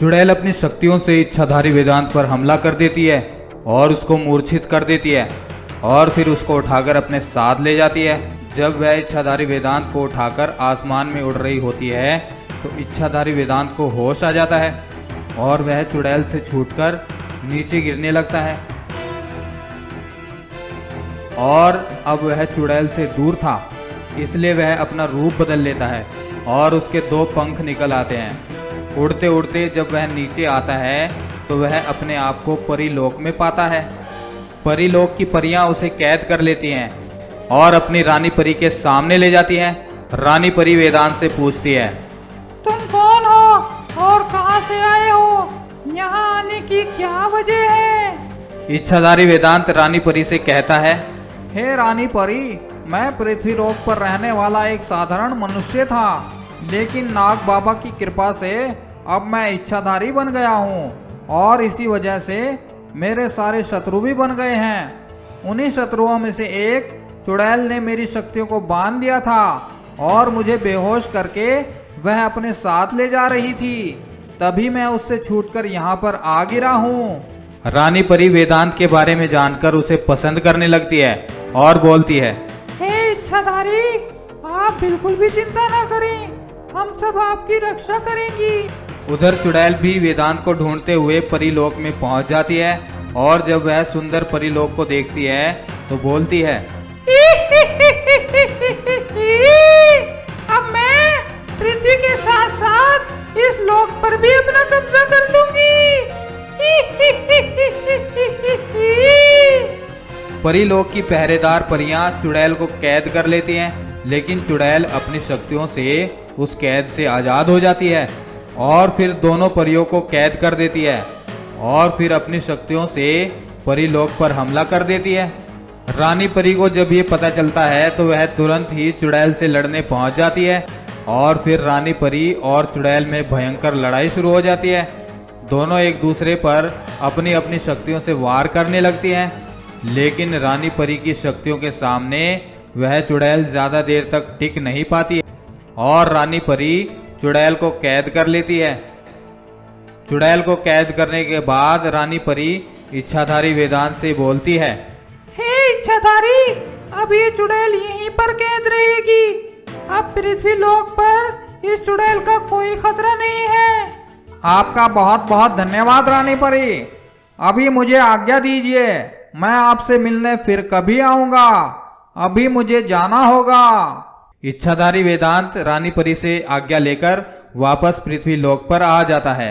चुड़ैल अपनी शक्तियों से इच्छाधारी वेदांत पर हमला कर देती है और उसको मूर्छित कर देती है और फिर उसको उठाकर अपने साथ ले जाती है। जब वह इच्छाधारी वेदांत को उठाकर आसमान में उड़ रही होती है तो इच्छाधारी वेदांत को होश आ जाता है और वह चुड़ैल से छूटकर नीचे गिरने लगता है। और अब वह चुड़ैल से दूर था, इसलिए वह अपना रूप बदल लेता है और उसके 2 पंख निकल आते हैं। उड़ते उड़ते जब वह नीचे आता है तो वह अपने आप को परीलोक में पाता है। परीलोक की परियां उसे कैद कर लेती हैं और अपनी रानी परी के सामने ले जाती हैं। रानी परी वेदांत से पूछती है, तुम कौन हो और कहां से आए हो? यहाँ आने की क्या वजह है? इच्छाधारी वेदांत रानी परी से कहता है, हे रानी परी, मैं पृथ्वी लोक पर रहने वाला एक साधारण मनुष्य था, लेकिन नाग बाबा की कृपा से अब मैं इच्छाधारी बन गया हूँ और इसी वजह से मेरे सारे शत्रु भी बन गए हैं। उन्हीं शत्रुओं में से एक चुड़ैल ने मेरी शक्तियों को बांध दिया था और मुझे बेहोश करके वह अपने साथ ले जा रही थी, तभी मैं उससे छूटकर यहाँ पर आ गिरा हूँ। रानी परी वेदांत के बारे में जानकर उसे पसंद करने लगती है और बोलती है, हे इच्छाधारी, आप बिल्कुल भी चिंता ना करें, हम सब आपकी रक्षा करेंगी। उधर चुड़ैल भी वेदांत को ढूंढते हुए परीलोक में पहुंच जाती है और जब वह सुंदर परीलोक को देखती है तो बोलती है, अब मैं पृथ्वी के साथ साथ इस लोक पर भी अपना कब्जा कर लूंगी। परीलोक की पहरेदार परियां चुड़ैल को कैद कर लेती हैं, लेकिन चुड़ैल अपनी शक्तियों से उस कैद से आजाद हो जाती है और फिर दोनों परियों को कैद कर देती है और फिर अपनी शक्तियों से परीलोक पर हमला कर देती है। रानी परी को जब ये पता चलता है तो वह तुरंत ही चुड़ैल से लड़ने पहुंच जाती है और फिर रानी परी और चुड़ैल में भयंकर लड़ाई शुरू हो जाती है। दोनों एक दूसरे पर अपनी अपनी शक्तियों से वार करने लगती हैं, लेकिन रानी परी की शक्तियों के सामने वह चुड़ैल ज्यादा देर तक टिक नहीं पाती है और रानी परी चुड़ैल को कैद कर लेती है। चुड़ैल को कैद करने के बाद रानी परी इच्छाधारी वेदांत से बोलती है, हे इच्छाधारी, अब ये चुड़ैल यहीं पर कैद रहेगी। अब पृथ्वी लोक पर इस चुड़ैल का कोई खतरा नहीं है। आपका बहुत बहुत धन्यवाद रानी परी। अभी मुझे आज्ञा दीजिए, मैं आपसे मिलने फिर कभी आऊंगा। अभी मुझे जाना होगा। इच्छाधारी वेदांत रानी परी से आज्ञा लेकर वापस पृथ्वी लोक पर आ जाता है।